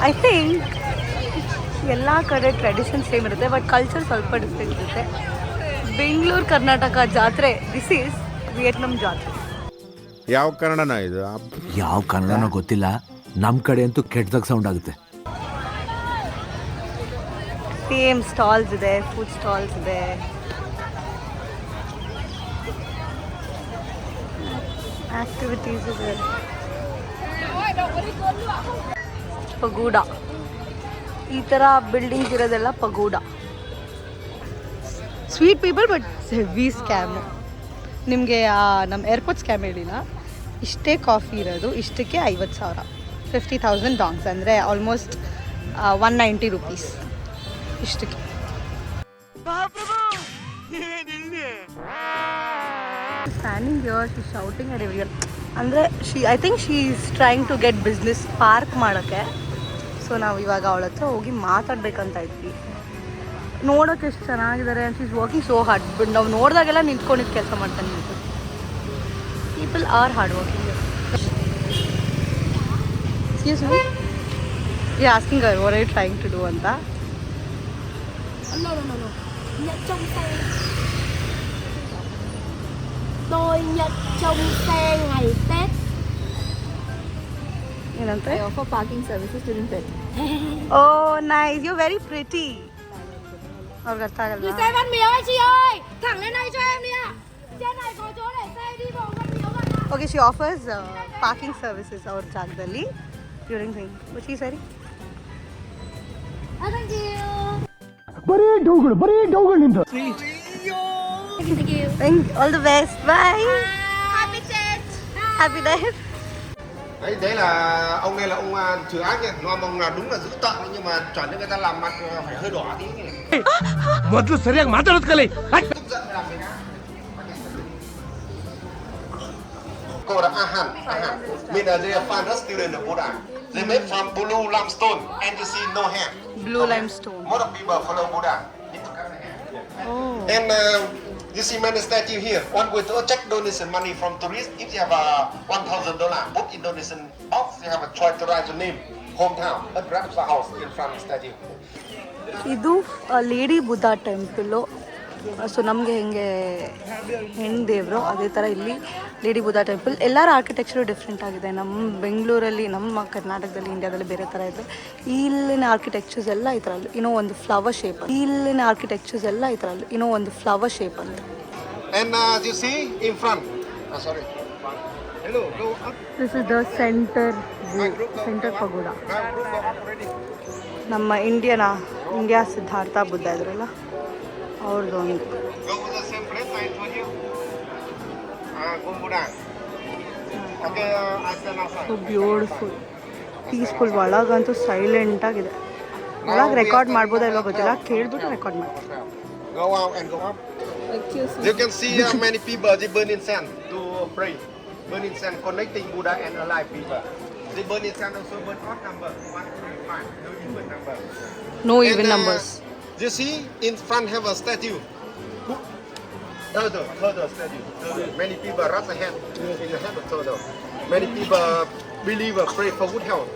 I think ಎಲ್ಲ ಕಡೆ tradition same ಇರುತ್ತೆ ಬಟ್ ಕಲ್ಚರ್ ಸ್ವಲ್ಪ ಡಿಫ್ರೆಂಟ್ ಇರುತ್ತೆ. ಬೆಂಗಳೂರು ಕರ್ನಾಟಕ ಜಾತ್ರೆ, ದಿಸ್ ಈಸ್ ವಿಯೆಟ್ನಾಂ ಜಾತ್ರೆ. ಯಾವ ಕನ್ನಡನ ಇದು? ಯಾವ ಕನ್ನಡನೋ ಗೊತ್ತಿಲ್ಲ, ನಮ್ಮ ಕಡೆ ಅಂತೂ ಕೆಟ್ಟದಾಗ ಸೌಂಡ್ ಆಗುತ್ತೆ. ಸೇಮ್ ಸ್ಟಾಲ್ಸ್ ಇದೆ, ಫುಡ್ ಸ್ಟಾಲ್ಸ್ ಇದೆ. ಆಕ್ಟಿವಿಟೀಸ್ ಇದೆ. ಪಗೂಡ, ಈ ಥರ ಬಿಲ್ಡಿಂಗ್ಸ್ ಇರೋದೆಲ್ಲ pagoda. Sweet people but heavy scam. ನಿಮಗೆ ನಮ್ಮ ಏರ್ಪೋರ್ಟ್ ಸ್ಕ್ಯಾಮ್ ಹೇಳಿಲ್ಲ. ಇಷ್ಟೇ ಕಾಫಿ ಇರೋದು, ಇಷ್ಟಕ್ಕೆ 50,000, 50,000 ಡಾಂಗ್ಸ್, ಅಂದರೆ ಆಲ್ಮೋಸ್ಟ್ 190 ರೂಪೀಸ್ ಇಷ್ಟಕ್ಕೆ. Standing here, she shouting at everyone. ಅಂದರೆ I think she is trying to get business park ಮಾಡೋಕ್ಕೆ. ಸೊ ನಾವು ಇವಾಗ ಅವಳ ಹತ್ರ ಹೋಗಿ ಮಾತಾಡ್ಬೇಕಂತ ಇದ್ವಿ. ನೋಡೋಕೆ ಎಷ್ಟು ಚೆನ್ನಾಗಿದ್ದಾರೆ. And she is working so hard. But ನಾವು ನೋಡಿದಾಗೆಲ್ಲ ನಿಂತ್ಕೊಂಡಿದ್ದು ಕೆಲಸ ಮಾಡ್ತಾನೆ. People are hard working. Excuse me, you asking her what are you trying to do ಅಂತ. No. Nhật trong xe. Tôi nhật trong xe ngày Tết. ಏನಂತೆ? I offer parking services during Tết. Oh nice, you're very pretty. ಅವ್ರಿಗೆ ಅರ್ಥ ಆಗಲ್ಲ. Gửi xe Văn Miếu anh chị ơi. Thẳng lên đây cho em đi ạ. Trên này có chỗ để xe đi vào Văn Miếu bạn ạ. Okay, she offers parking services ಅವ್ರ ಜಾಗದಲ್ಲಿ during thing. But she's very. Thank you. ಬರೀ ಡೌಗಳು ನಿಂದು. Thank you. All the best. Bye. Happy Tết. Happy day. Đấy là ông này là ông trừ ác nhỉ. Ông là đúng là dữ tợn nhưng mà chuẩn cho người ta làm mặt phải hơi đỏ tí nhỉ. ಮೊದಲು ಸರಿಯಾಗಿ ಮಾತಾಡೋದು ಕಲಿ. Tức giận mới làm cái á. Cô là Ahan. Mình là the finest student of Buddha. They made from blue limestone and you see no hair. Blue limestone. Most of people follow Buddha. Oh. And you see many statue here. One way to check donation money from tourists. If you have $1,000, put in donation box. You have a choice to write your name, hometown, and perhaps a house in front of the statue. ಇದು lady Buddha temple. So ನಮಗೆ ಹೆಂಗೆ ಹೆಣ್ಣು ದೇವರು ಅದೇ ಥರ ಇಲ್ಲಿ lady Buddha temple. ಎಲ್ಲರ architecture different ಆಗಿದೆ. ನಮ್ಮ ಬೆಂಗಳೂರಲ್ಲಿ, ನಮ್ಮ ಕರ್ನಾಟಕದಲ್ಲಿ, ಇಂಡಿಯಾದಲ್ಲಿ ಬೇರೆ ಥರ ಇದೆ. ಇಲ್ಲಿನ ಆರ್ಕಿಟೆಕ್ಚರ್ಸ್ ಎಲ್ಲ ಈ ಥರ ಒಂದು ಫ್ಲವರ್ ಶೇಪ್. ಇಲ್ಲಿನ ಆರ್ಕಿಟೆಕ್ಚರ್ಸ್ ಎಲ್ಲ ಈ ಥರ ಒಂದು ಫ್ಲವರ್ ಶೇಪ್ ಅಂತ. And you see in front. Sorry. Hello, go up. This is the centre pagoda. ನಮ್ಮ ಇಂಡಿಯಾ ಸಿದ್ಧಾರ್ಥ ಬುದ್ಧ ಇದ್ರಲ್ಲ ಅವ್ರದ್ದು ಒಂದು. Go to the same place I told you. Go Buddha. Okay, I stand outside. So beautiful, peaceful. ಒಳಗಂತೂ silent ಆಗಿದೆ. ಒಳಗೆ record ಮಾಡ್ಬೋದಾ ಇಲ್ವೋ ಗೊತ್ತಿಲ್ಲ, ಕೇಳ್ಬಿಟ್ಟು ರೆಕಾರ್ಡ್ ಮಾಡ್ತೀನಿ. Go out and go up. You can see many people they burn incense to pray. Burn incense connecting Buddha and alive people. They burn incense also burn odd number 1, 2, 5. No even number. No even numbers. You see in front have a statue. Turtle statue. Many people rush ahead in the head of turtle. Many people believe pray for good health.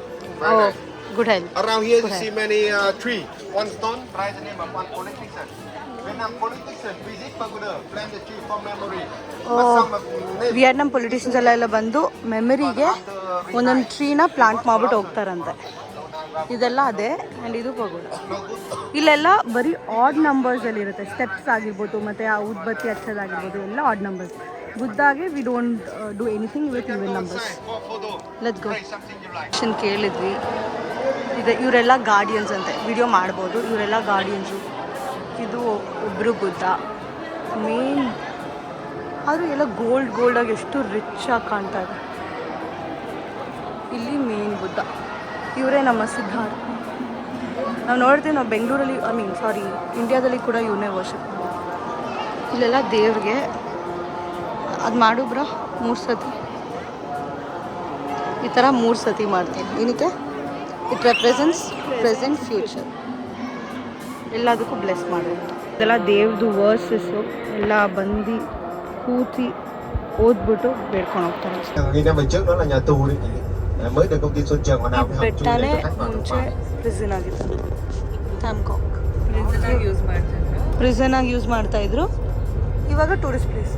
Oh, good health. Around here Good you health. see many tree. One stone, write the name of one politician. Vietnam politician visit Pagoda, plant the tree for memory. Vietnam politicians ಎಲ್ಲ ಬಂದು ಮೆಮರಿಗೆ ಒಂದೊಂದು ಟ್ರೀನ plant ಮಾಡ್ಬಿಟ್ಟು ಹೋಗ್ತಾರಂತೆ. ಇದೆಲ್ಲ ಅದೇ. And ಇದು ಪಗೋಡ. ಇಲ್ಲೆಲ್ಲ ಬರೀ add ನಂಬರ್ಸಲ್ಲಿ ಇರುತ್ತೆ. ಸ್ಟೆಪ್ಸ್ ಆಗಿರ್ಬೋದು ಮತ್ತು ಆ ಉದ್ಬತ್ತಿ ಹಚ್ಚೋದಾಗಿರ್ಬೋದು ಎಲ್ಲ ಆಡ್ ನಂಬರ್ಸ್. ಬುದ್ಧಾಗೆ we don't do anything with even numbers. Let's go. ಕೇಳಿದ್ವಿ. ಇವರೆಲ್ಲ ಗಾರ್ಡಿಯನ್ಸ್ ಅಂತೆ. ವಿಡಿಯೋ ಮಾಡ್ಬೋದು. ಇವರೆಲ್ಲ ಗಾರ್ಡಿಯನ್ಸು. ಇದು ಒಬ್ಬರು ಬುದ್ಧ ಮೇನ್. ಆದರೂ ಎಲ್ಲ ಗೋಲ್ಡಾಗಿ ಎಷ್ಟು ರಿಚ್ ಆಗಿ ಕಾಣ್ತಾ ಇದೆ. ಇಲ್ಲಿ ಮೇನ್ ಬುದ್ಧ ಇವರೇ ನಮ್ಮ ಸಿದ್ಧಾರ್ಥ. ನಾವು ನೋಡ್ತೀವಿ, ನಾವು ಬೆಂಗಳೂರಲ್ಲಿ ಇಂಡಿಯಾದಲ್ಲಿ ಕೂಡ ಇವನೇ ವರ್ಷ. ಇಲ್ಲೆಲ್ಲ ದೇವ್ರಿಗೆ ಅದು ಮಾಡು ಬ್ರಾ 3 ಸತಿ ಈ ಥರ 3 ಸತಿ ಮಾಡ್ತೀವಿ. ಏನಕ್ಕೆ? It represents present future. ಎಲ್ಲದಕ್ಕೂ ಬ್ಲೆಸ್ ಮಾಡೋದು. ಇದೆಲ್ಲ ದೇವ್ರದ್ದು ವರ್ಸಸ್ಸು ಎಲ್ಲ ಬಂದು ಕೂತಿ ಓದ್ಬಿಟ್ಟು ಬೇಡ್ಕೊಂಡು ಹೋಗ್ತಾರೆ. Ngày 5 trước đó là nhà tù đấy. Mới từ công ty Xuân Trường còn nào ಈ ಬೆಟ್ಟನೇ ಮುಂಚೆ ಪ್ರಿಸನ್ ಆಗಿತ್ತು. ಟ್ಯಾಮ್ಕಾಕ್ ಪ್ರಿಸನ್ ಆಗಿ ಯೂಸ್ ಮಾಡ್ತಾ ಇದ್ರು, ಇವಾಗ tourist place.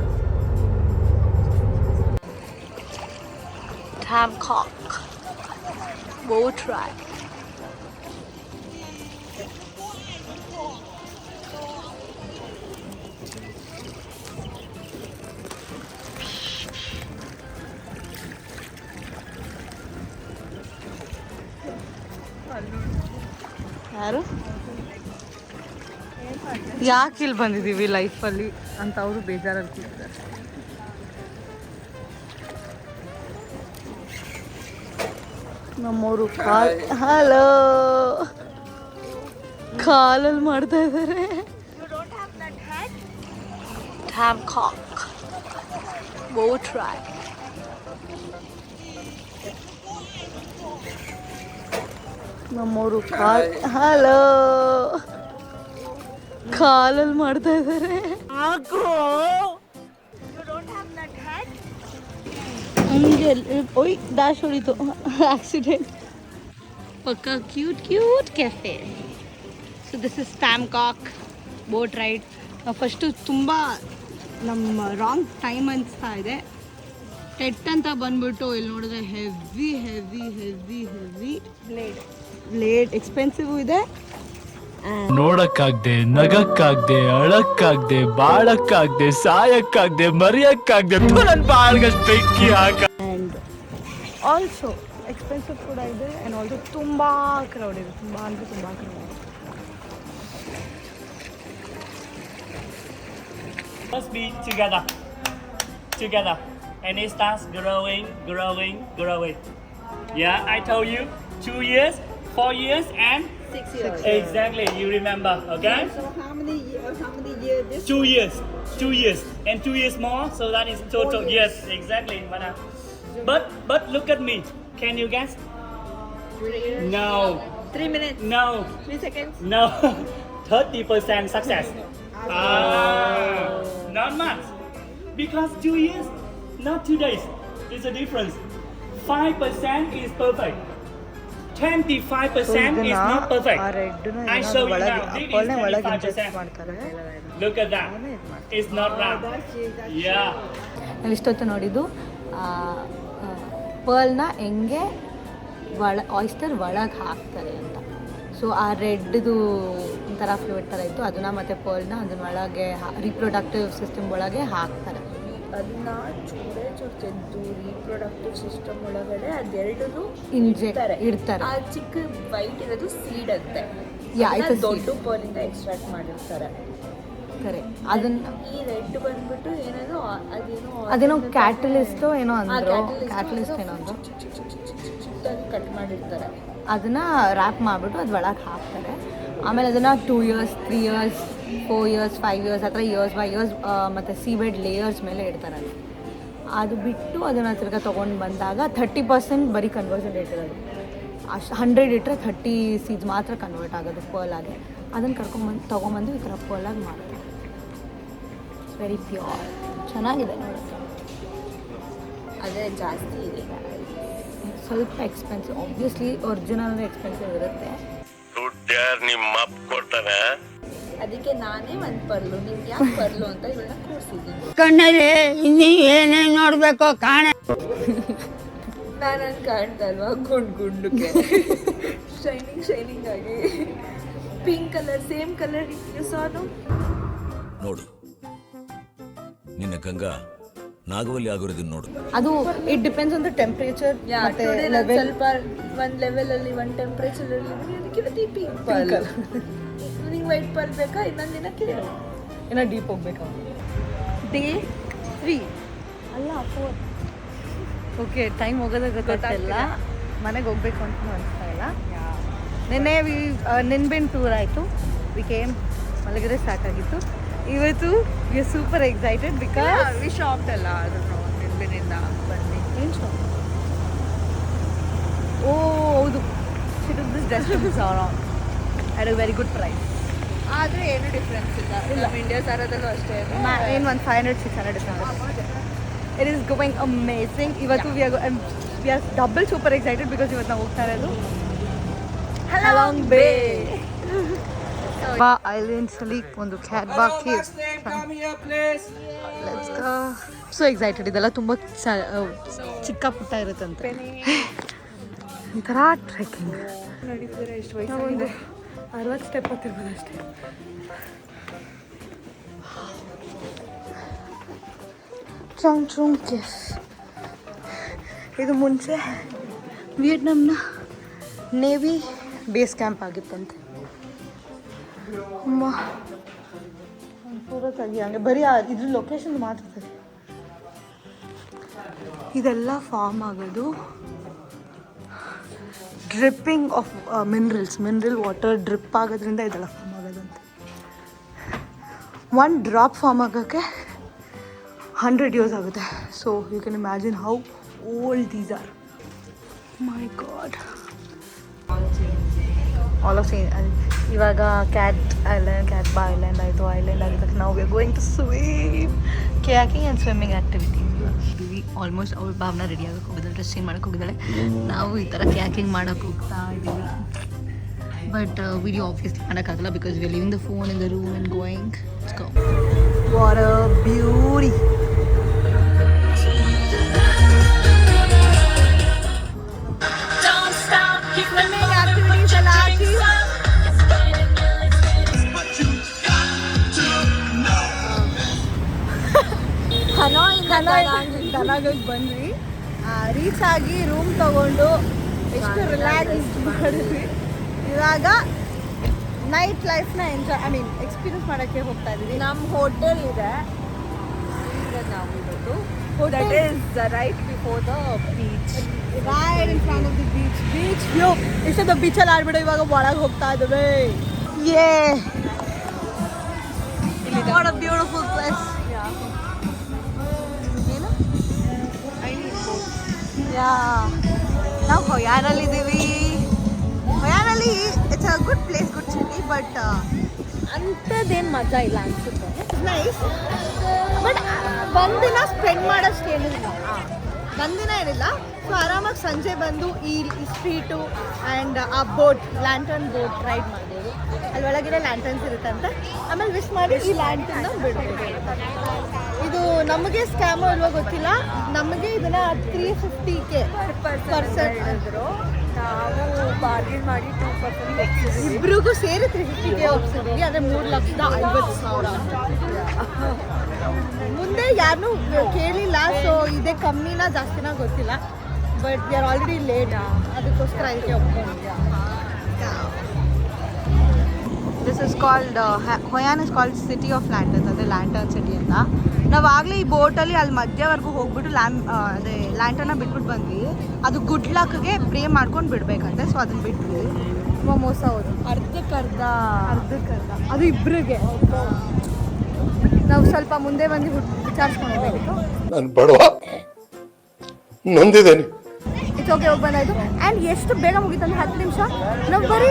Tam Coc boat ride. ಯಾರು ಯಾಕೆ ಇಲ್ಲಿ ಬಂದಿದ್ದೀವಿ ಲೈಫಲ್ಲಿ ಅಂತ ಅವರು ಬೇಜಾರಲ್ಲಿ ಕೂತಿದ್ದಾರೆ. ನಮ್ಮವರು ಹಲೋ ಕಾಲಲ್ಲಿ ಮಾಡ್ತಾ ಇದ್ದಾರೆ. Tam Coc boat ride. ನಮ್ಮವರು ಹಲೋ ಕಾಲಲ್ಲಿ ಮಾಡ್ತಾ ಇದ್ದಾರೆ. ಹಂಗೆ ಓಯ್ ದಾಶ್ ಹೊಡಿತು, ಆಕ್ಸಿಡೆಂಟ್. ಪಕ್ಕ cute cute cafe. So this is Tam Coc boat ride. First ತುಂಬ ನಮ್ಮ ರಾಂಗ್ ಟೈಮ್ ಅನಿಸ್ತಾ ಇದೆ. ಟೆಟ್ ಅಂತ ಬಂದ್ಬಿಟ್ಟು ಇಲ್ಲಿ ನೋಡಿದ್ರೆ heavy heavy heavy heavy blade expensive ಇದೆ. ನೋಡಕ್ಕಾಗ್ದೆ, ನಗಕ್ಕಾಗ್ದೆ, ಅಳಕ್ಕಾಗ್ದೆ, ಬಾಳಕ್ಕಾಗ್ದೆ, ಸಾಯಕ್ಕಾಗ್ದೆ, ಮರಿಯಕ್ಕಾಗ್ದೆ, ನನ್ ಬಾಳ್ಗಷ್ಟು ಬೆಂಕಿ ಹಾಕ. ಆ್ಯಂಡ್ ಆಲ್ಸೋ ಎಕ್ಸ್ಪೆನ್ಸಿವ್ ಕೂಡ ಇದೆ. ಆ್ಯಂಡ್ ಆಲ್ಸೋ ತುಂಬ ಕ್ರೌಡ್ ಇದೆ, ತುಂಬ ಅಂದರೆ ತುಂಬ ಕ್ರೌಡ್ ಇದೆ. Must be together, and it starts growing. Yeah, I told you 2 years, 4 years, and 6 years. exactly. You remember, okay? So how many years this? 2 years, and 2 years more. So that is total. Yes, exactly. But look at me. Can you guess? 3 years. No. 3 minutes. No. 3 seconds. No. 30% success. Not much. Because 2 years, not 2 days. There's a difference. 5% is perfect. 25% is not perfect. I show you now. This is 25%. Look at that. It's not round. Yeah. ನಾವು ಇಷ್ಟೊತ್ತು ನೋಡಿದ್ದು ಪರ್ಲ್ನ ಹೆಂಗೆ oyster ಒಳಗೆ ಹಾಕ್ತಾರೆ ಅಂತ. So ಆ red ಒಂಥರ fluid ಥರ ಇತ್ತು, ಅದನ್ನು ಮತ್ತು ಪರ್ಲ್ನ ಅದನ್ನೊಳಗೆ ರಿಪ್ರೊಡಕ್ಟಿವ್ ಸಿಸ್ಟಮ್ ಒಳಗೆ ಹಾಕ್ತಾರೆ. ಅದನ್ನ ಚೂರೇ ಚೂರು ತೆಗೆದು ರೀಪ್ರೊಡಕ್ಟಿವ್ ಸಿಸ್ಟಮ್ ಒಳಗಡೆ ಅದೆರಡೂ ಇಡ್ತಾರೆ. ಆ ಚಿಕ್ಕ ವೈಟ್ ಇರೋದು ಸೀಡ್ ಅಂತೆ. ದೊಡ್ಡ ಪರ್ಲಿಂದ ಎಕ್ಸ್ಟ್ರಾಕ್ಟ್ ಮಾಡಿರ್ತಾರೆ. ಕರೆ ಅದನ್ನ ಈ ರೆಡ್ ಬಂದ್ಬಿಟ್ಟು ಏನೋ ಅದೇನೋ ಕ್ಯಾಟಲಿಸ್ಟು ಏನೋ ಅಂದರು, ಕ್ಯಾಟಲಿಸ್ಟ್ ಏನೋ ಅಂದರು, ಕಟ್ ಮಾಡಿರ್ತಾರೆ. ಅದನ್ನು ರ್ಯಾಪ್ ಮಾಡಿಬಿಟ್ಟು ಅದು ಒಳಗೆ ಹಾಕ್ತಾರೆ. ಆಮೇಲೆ ಅದನ್ನು 2 years, 3 years, 4 years, 5 years ಆ ಥರ ಇಯರ್ಸ್ ಬೈ ಇಯರ್ಸ್ ಮತ್ತು ಸೀಬೆಡ್ ಲೇಯರ್ಸ್ ಮೇಲೆ ಇಡ್ತಾರೆ. ಅದು ಬಿಟ್ಟು ಅದನ್ನು ತಿರ್ಗಾ ತೊಗೊಂಡು ಬಂದಾಗ 30% ಬರೀ ಕನ್ವರ್ಷನ್ ರೇಟ್ ಇರೋದು. ಅಷ್ಟು 100 ಇಟ್ಟರೆ 30 ಸೀಡ್ಸ್ ಮಾತ್ರ ಕನ್ವರ್ಟ್ ಆಗೋದು ಪರ್ಲಾಗಿ. ಅದನ್ನು ತೊಗೊಂಬಂದು ಈ ಥರ ಪರ್ಲಾಗಿ ಮಾಡ್ತಾರೆ. ಇಟ್ಸ್ ವೆರಿ ಪ್ಯೂರ್, ಚೆನ್ನಾಗಿದೆ ನೋಡೋಕ್ಕೆ. ಅದೇ ಜಾಸ್ತಿ ಇದೆ, ಸ್ವಲ್ಪ ಎಕ್ಸ್ಪೆನ್ಸಿವ್. ಆಬ್ವಿಯಸ್ಲಿ ಒರಿಜಿನಲ್ ಎಕ್ಸ್ಪೆನ್ಸಿವ್ ಇರುತ್ತೆ. ನಿಮ್ಮ ಅಪ್ಪ ಕೊಡ್ತಾನೆ. ಅದಕ್ಕೆ ನಾನೇ ಒಂದು ಪರ್ಲು, ನಿಮ್ಗೆ ಯಾಕೆ ಪರ್ಲು ಅಂತ ಇವಳನ್ನ ಕೂರಿಸಿದ್ದೀನಿ. ಕಣ್ಣಲ್ಲಿ ಇನ್ನೂ ಏನೇನು ನೋಡಬೇಕು ಕಾಣ. ನಾನು ಕಾಣ್ತಲ್ವಾ ಗುಂಡ್ಗೆ ಶೈನಿಂಗ್ ಆಗಿ ಪಿಂಕ್ ಕಲರ್, ಸೇಮ್ ಕಲರ್ ಸಾನು. ನೋಡು ನಿನ್ನ ಗಂಗಾ ನಾಗವಲ್ಲಿ ಆಗಿರೋದನ್ನ ನೋಡು. ಅದು it depends on the temperature. ಸ್ವಲ್ಪ ಒಂದು ಲೆವೆಲಲ್ಲಿ ಒಂದು ಟೆಂಪ್ರೇಚರಲ್ಲಿ ಅದಕ್ಕೆ ಪಿಂಕ್ ಪರ್ಲ್. ನಿಂಗೆ ವೈಟ್ ಪರ್ಲ್ ಬೇಕಾ? ಇನ್ನೊಂದು ದಿನ ಕೇಳು, ಏನೋ ಡೀಪ್ ಹೋಗ್ಬೇಕಾ. ಡೇ 3 ಅಲ್ಲ 4. ಓಕೆ, ಟೈಮ್ ಹೋಗೋದೇ ಗೊತ್ತಾಗ್ತಿಲ್ಲ. ಮನೆಗೆ ಹೋಗ್ಬೇಕು ಅಂತ ಅನಿಸ್ತಾ ಇಲ್ಲ. ನಿನ್ನೆ ನಿನ್ಬೆನ್ ಟೂರ್ ಆಯಿತು. ವಿ ಕೇಮ್ ಮಲಗಿದ್ರೆ ಸಾಕಾಗಿತ್ತು. ಇವತ್ತು we are super excited because we shopped ಅಲ್ಲ ಅದನ್ನು ನಿನ್ಬೆನಿಂದ ಬಂದು. ಏನು ಶಾಪ್? ಓ ಹೌದು, this dress at a very good price. ಆದರೆ ಏನು ಡಿಫ್ರೆನ್ಸ್ ಇಲ್ಲ. ನಮ್ಮ ಇಂಡಿಯಾ ಸಾರದಲ್ಲೂ ಅಷ್ಟೇ ಇದೆ. ಏನು ಒಂದು 500-600 difference. It is going amazing. ಇವತ್ತು we are double super excited because ಇವತ್ತು ನಾವು ಹೋಗ್ತಾ ಇರೋದು ಹಲಾಂಗ್ ಬೇ ಐಲ್ಯಾಂಡ್ಸ್ ಅಲ್ಲಿ ಒಂದು ಕ್ಯಾಟ್ಬಾ ಕೇವ್. So excited. ಇದೆಲ್ಲ ತುಂಬ ಚಿಕ್ಕ ಪುಟ್ಟ ಇರುತ್ತಂತೆ ಈ ಥರ ಟ್ರೆಕ್ಕಿಂಗ್. ಒಂದು 60 ಸ್ಟೆಪ್ ಹತ್ತಿರ್ಬೋದು ಅಷ್ಟೇ. ಟ್ರಾಂಗ್ ಟ್ರೂಂಗ್ ಕೇವ್. ಇದು ಮುಂಚೆ ವಿಯೆಟ್ನಾಂನ ನೇವಿ ಬೇಸ್ ಕ್ಯಾಂಪ್ ಆಗಿತ್ತಂತೆ. ಅಮ್ಮ ಪೂರ ತೆಗಿ ಹಂಗೆ ಬರೀ ಇದ್ರ ಲೊಕೇಶನ್ ಮಾತ್ರ ತೆಗಿ. ಇದೆಲ್ಲ ಫಾರ್ಮ್ ಆಗೋದು dripping of mineral water drip ಆಗೋದ್ರಿಂದ ಇದೆಲ್ಲ ಫಾರ್ಮ್ ಆಗೋದಂತೆ. 1 ಡ್ರಾಪ್ ಫಾರ್ಮ್ ಆಗೋಕ್ಕೆ 100 years ಆಗುತ್ತೆ. So you can imagine how old these are. My god. All of ಇವಾಗ ಕ್ಯಾಟ್ಬಾ ಐಲ್ಯಾಂಡ್ ಆಯಿತು. ಐಲ್ಯಾಂಡ್ ಆಗಿದ ತಕ್ಷಣ ನಾವು we are going to swim. Kayaking and swimming activities almost ಅವ್ರ ಭಾವನ ರೆಡಿ ಆಗೋಕೆ ಹೋಗಿದ್ದಾಳೆ, ಡ್ರೆಸ್ ಚೇಂಜ್ ಮಾಡೋಕೆ ಹೋಗಿದ್ದಾಳೆ. ನಾವು ಈ ಥರ ಕ್ಯಾಕಿಂಗ್ ಮಾಡೋಕೆ ಹೋಗ್ತಾ ಇದ್ದೀವಿ. ಬಟ್ ವಿಡಿಯೋ ಆಬ್ವಿಯಸ್ಲಿ ಮಾಡೋಕ್ಕಾಗಲ್ಲ because we are leaving the phone in the room and going. What a beauty. ದನಾಗ ಬಂದ್ವಿ, ರೀಚ್ ಆಗಿ ರೂಮ್ ತಗೊಂಡು ಎಷ್ಟು ರಿಲ್ಯಾಕ್ಸ್ ಮಾಡಿದ್ವಿ. ಇವಾಗ ನೈಟ್ ಲೈಫ್ನ ಎಂಜಾಯ್ ಎಕ್ಸ್ಪೀರಿಯನ್ಸ್ ಮಾಡೋಕ್ಕೆ ಹೋಗ್ತಾ ಇದ್ದೀವಿ. ನಮ್ಮ ಹೋಟೆಲ್ ಇದೆ ಈಗ ನಾವು ಇರೋದು. Hotel is right before the beach. Right in front of the beach. Beach view. ಇಷ್ಟೊಂದು ಬೀಚಲ್ಲಿ ಆಡ್ಬಿಡು. ಇವಾಗ ಒಳಗೆ ಹೋಗ್ತಾ ಇದ್ದೇವೆ. What a beautiful place. ಏನು? ನಾವು ಹೊಯಾನಲ್ಲಿ ಇದ್ದೀವಿ. ಹೊಯಾನಲ್ಲಿ it's a good place, good city, but ಅಂಥದ್ದೇನು ಮಜಾ ಇಲ್ಲ ಅನ್ಸುತ್ತೆ. ನೈಸ್. ಬಟ್ ಒಂದಿನ ಸ್ಪೆಂಡ್ ಮಾಡೋಷ್ಟು ಏನಿಲ್ಲ, ಒಂದಿನ ಏನಿಲ್ಲ. ಸೊ ಆರಾಮಾಗಿ ಸಂಜೆ ಬಂದು ಈ ಸ್ಟ್ರೀಟು ಆ್ಯಂಡ್ ಆ ಲ್ಯಾಂಟರ್ನ್ ಬೋಟ್ ರೈಡ್ ಮಾಡ್ಬೋದು. ಅಲ್ಲಿ ಒಳಗಡೆ ಲ್ಯಾಂಟರ್ನ್ಸ್ ಇರುತ್ತಂತೆ. ಆಮೇಲೆ ವಿಶ್ ಮಾಡಿ ಈ ಲ್ಯಾಂಟರ್ನ ಬಿಡ್ಬೋದು. ಇದು ನಮಗೆ ಸ್ಕ್ಯಾಮೋ ಇಲ್ವೋ ಗೊತ್ತಿಲ್ಲ. ನಮಗೆ ಇದನ್ನ 350K ಪರ್ಸೆಂಟ್ ಅಂದರು. ನಾವು ಬಾರ್ಗೇನ್ ಮಾಡಿ 2% ಇಬ್ರಿಗೂ ಸೇರಿ 350K ಹೋಗ್ಸಿದ್ವಿ. ಅಂದರೆ 3,50,000. ಮುಂದೆ ಯಾರನ್ನೂ ಕೇಳಿಲ್ಲ. ಸೊ ಇದೇ ಕಮ್ಮಿನ ಜಾಸ್ತಿನ ಗೊತ್ತಿಲ್ಲ. But we are already late, ಅದಕ್ಕೋಸ್ಕರ ಇದಕ್ಕೆ ಒಪ್ಕೊಂಡಿದ್ದೆ. This is called Hoi An is called city of lanterns, ಅಂದರೆ ಲ್ಯಾಂಟರ್ನ್ ಸಿಟಿ ಅಂತ. ನಾವು ಆಗಲೇ ಈ ಬೋಟಲ್ಲಿ ಅಲ್ಲಿ ಮಧ್ಯವರೆಗೂ ಹೋಗ್ಬಿಟ್ಟು ಅದೇ ಲ್ಯಾಂಟರ್ನ ಬಿಟ್ಬಿಟ್ಟು ಬಂದ್ವಿ. ಅದು ಗುಡ್ ಲಕ್ಗೆ ಪ್ರೇ ಮಾಡ್ಕೊಂಡು ಬಿಡಬೇಕಂತೆ. ಸೊ ಅದನ್ನು ಬಿಟ್ವಿ. ತುಂಬ ಮೋಸ ಹೋದು. ಅರ್ಧಕ್ಕರ್ಧ ಅದು ಇಬ್ಬರಿಗೆ. ನಾವು ಸ್ವಲ್ಪ ಮುಂದೆ ಬಂದು ವಿಚಾರಿಸ್ಕೊಂಡು ನಾನು ಬಡವ ನೊಂದಿದ್ದೇನೆ. ಇಟ್ಸ್ ಓಕೆ, ಹೋಗಿ ಬಂದಾಯಿತು. ಆ್ಯಂಡ್ ಎಷ್ಟು ಬೇಗ ಮುಗೀತಂದ್ರೆ 10 ನಿಮಿಷ. ನಾವು ಬರೀ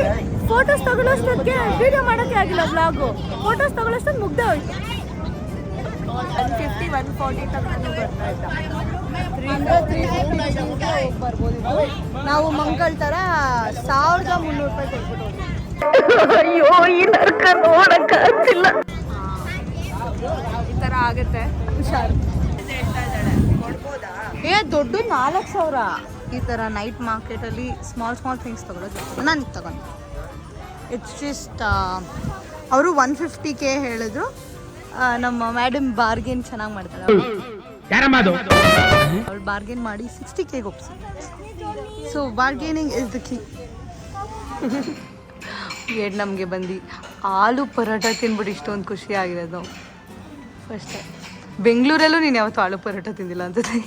ಫೋಟೋಸ್ ತಗೊಳ್ಳೋಷ್ಟೊತ್ತಿಗೆ ವೀಡಿಯೋ ಮಾಡೋಕ್ಕೆ ಆಗಿಲ್ಲ. ವ್ಲಾಗು ಫೋಟೋಸ್ ತಗೊಳ್ಳೋಷ್ಟೊತ್ತು ಮುಗ್ದೇ ಹೋಯ್ತು. 150-140 ತನಕ ಬರ್ತಾ ಇದ್ದ. 350 ಹೋಗಿ ಬರ್ಬೋದಿತ್ತು. ನಾವು ಮಂಗಳ ಥರ 1,300 ರೂಪಾಯಿ ಕೊಟ್ಬಿಟ್ಟು ಅಯ್ಯೋ ಈ ನರ್ಕ ನೋಡಕ್ಕಾಗ್ತಿಲ್ಲ. ಈ ಥರ ಆಗುತ್ತೆ. ಹುಷಾರು. ದೊಡ್ಡ 4,000 ಈ ಥರ ನೈಟ್ ಮಾರ್ಕೆಟಲ್ಲಿ ಸ್ಮಾಲ್ ಥಿಂಗ್ಸ್ ತಗೊಳ್ಳೋದು. ನಾನು ತಗೊಂಡು ಇಟ್ಸ್ ಜಸ್ಟ್ ಅವರು 150K ಹೇಳಿದ್ರು. ನಮ್ಮ ಮೇಡಮ್ ಬಾರ್ಗೇನ್ ಚೆನ್ನಾಗಿ ಮಾಡ್ತಾಳೆ. ಅವಳು ಬಾರ್ಗೇನ್ ಮಾಡಿ 60Kಗೆ ಒಪ್ಪಿಸಿ. So bargaining is the key. ನಮಗೆ ಬಂದು ಆಲೂ ಪರೋಟ ತಿನ್ಬಿಟ್ಟು ಇಷ್ಟೊಂದು ಖುಷಿ ಆಗಿರೋದು ಫಸ್ಟೇ. ಬೆಂಗಳೂರಲ್ಲೂ ನೀನು ಯಾವತ್ತೂ ಆಲೂ ಪರೋಟ ತಿಂದಿಲ್ಲ ಅನ್ಸುತ್ತೆ.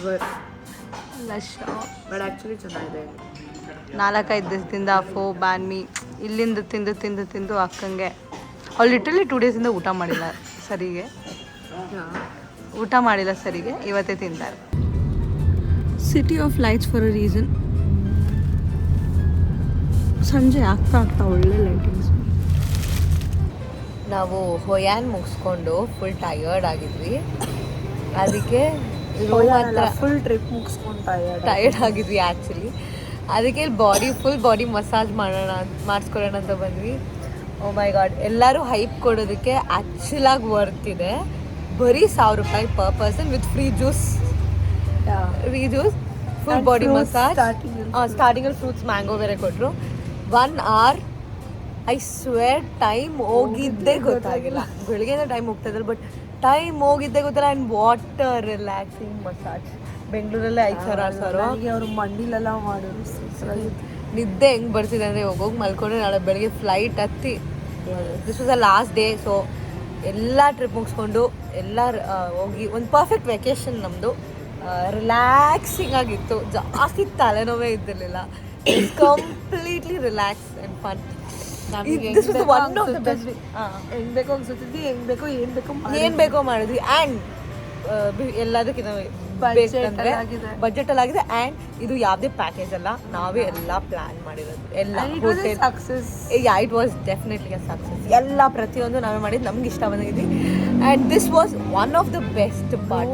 ಬಟ್ ಆ್ಯಕ್ಚುಲಿ ಚೆನ್ನಾಗಿದೆ. 4-5 ದಿವಸದಿಂದ ಫೋ ಬ್ಯಾನ್ ಮೀ ಇಲ್ಲಿಂದ ತಿಂದು ಅಕ್ಕಂಗೆ ಅವ್ಳು ಲಿಟ್ರಲಿ 2 ಡೇಸಿಂದ ಊಟ ಮಾಡಿಲ್ಲ ಸರಿಗೆ. ಇವತ್ತೇ ತಿಂತಾರೆ. City of lights for a reason. ಸಂಜೆ ಆಗ್ತಾ ಒಳ್ಳೆ ಲೈಟಿಂಗ್ಸ್. ನಾವು ಹೊಯಾನ್ ಮುಗಿಸ್ಕೊಂಡು ಫುಲ್ ಟಯರ್ಡ್ ಆಗಿದ್ವಿ. ಅದಕ್ಕೆ ಫುಲ್ ಟ್ರಿಪ್ ಮುಗಿಸ್ಕೊಂಡು ಟಯರ್ಡ್ ಆಗಿದ್ವಿ ಆ್ಯಕ್ಚುಲಿ. ಅದಕ್ಕೆ ಇಲ್ಲಿ ಫುಲ್ ಬಾಡಿ ಮಸಾಜ್ ಮಾಡಿಸ್ಕೊಳ್ಳೋಣ ಅಂತ ಬಂದ್ವಿ. ಓ ಮೈ ಗಾಡ್, ಎಲ್ಲರೂ ಹೈಪ್ ಕೊಡೋದಕ್ಕೆ ಆ್ಯಕ್ಚುಲಾಗಿ ವರ್ತ್ ಇದೆ. ಬರೀ ₹1,000 per person with free juice, full body massage. ಸ್ಟಾರ್ಟಿಂಗಲ್ಲಿ ಫ್ರೂಟ್ಸ್ ಮ್ಯಾಂಗೋ ಬೇರೆ ಕೊಟ್ಟರು. 1 hour ಐ ಸ್ವೇರ್ ಟೈಮ್ ಹೋಗಿದ್ದೇ ಗೊತ್ತಾಗಿಲ್ಲ. ಬೆಳಿಗ್ಗೆಯಿಂದ ಟೈಮ್ ಹೋಗ್ತಾ ಇದ್ದಾರೆ, ಬಟ್ ಟೈಮ್ ಹೋಗಿದ್ದೇ ಗೊತ್ತಿಲ್ಲ. ಆ್ಯಂಡ್ ವಾಟರ್ ರಿಲ್ಯಾಕ್ಸಿಂಗ್ ಮಸಾಜ್ ಬೆಂಗಳೂರಲ್ಲೇ 5,000 ಅವರು ಮಂಡಿಲೆಲ್ಲ ಮಾಡೋರು. ನಿದ್ದೆ ಹೆಂಗೆ ಬರ್ತಿದೆ ಅಂದರೆ ಹೋಗೋಗಿ ಮಲ್ಕೊಂಡ್ರೆ ನಾಳೆ ಬೆಳಗ್ಗೆ ಫ್ಲೈಟ್ ಹತ್ತಿ. This was a last day. So ಎಲ್ಲ ಟ್ರಿಪ್ ಮುಗಿಸ್ಕೊಂಡು ಎಲ್ಲ ಹೋಗಿ ಒಂದು ಪರ್ಫೆಕ್ಟ್ ವೆಕೇಶನ್ ನಮ್ಮದು. ರಿಲ್ಯಾಕ್ಸಿಂಗ್ ಆಗಿತ್ತು, ಜಾಸ್ತಿ ತಲೆನೋವೇ ಇದ್ದಿರಲಿಲ್ಲ. Completely relax and fun. ಹೆಂಗ್ ಬೇಕೋ ಅನ್ಸುತ್ತಿದ್ವಿ, ಹೆಂಗ್ ಬೇಕೋ ಏನ್ ಬೇಕೋ ಮಾಡಿದ್ವಿ. ಆ್ಯಂಡ್ ಎಲ್ಲದಕ್ಕಿಂತ ಬಜೆಟಲ್ಲಿ ಆಗಿದೆ. ಆ್ಯಂಡ್ ಇದು ಯಾವುದೇ ಪ್ಯಾಕೇಜ್ ಅಲ್ಲ, ನಾವೇ ಎಲ್ಲ ಪ್ಲ್ಯಾನ್ ಮಾಡಿರೋದು. ಎಲ್ಲ success. It was definitely a success. ಎಲ್ಲ ಪ್ರತಿಯೊಂದು ನಾವೇ ಮಾಡಿದ್ದು, ನಮ್ಗೆ ಇಷ್ಟ ಬಂದಿದ್ವಿ. And this was one of the best part.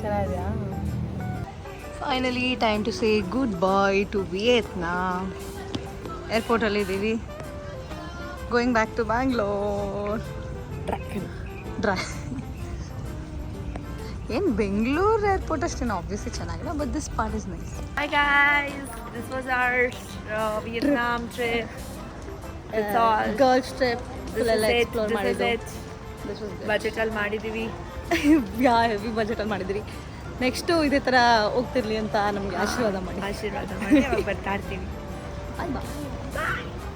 ಚೆನ್ನಾಗಿದೆಯಾ? Finally time to say goodbye to Vietnam. ಏರ್ಪೋರ್ಟಲ್ಲಿ ಇದ್ದೀವಿ, ಗೋಯಿಂಗ್ ಬ್ಯಾಕ್ ಟು ಬ್ಯಾಂಗ್ಳೂರ್. ಏನು ಬೆಂಗಳೂರು ಏರ್ಪೋರ್ಟ್ ಅಷ್ಟೇನು ಆಬ್ವಿಯಸ್ಲಿ ಚೆನ್ನಾಗಿಲ್ಲ, but this part is nice. Hi guys, this was our Vietnam trip. It's all girls trip ಎಲ್ಲ explore ಮಾಡಿದ್ದು. Budget ಅಲ್ಲಿ ಮಾಡಿದೀವಿ. Heavy ಬಜೆಟಲ್ಲಿ ಮಾಡಿದ್ರಿ. ನೆಕ್ಸ್ಟು ಇದೇ ಥರ ಹೋಗ್ತಿರ್ಲಿ ಅಂತ ನಮಗೆ ಆಶೀರ್ವಾದ ಮಾಡಿ ಬರ್ತಾ ಇರ್ತೀವಿ. ಬಾಯ್ ಬಾಯ್.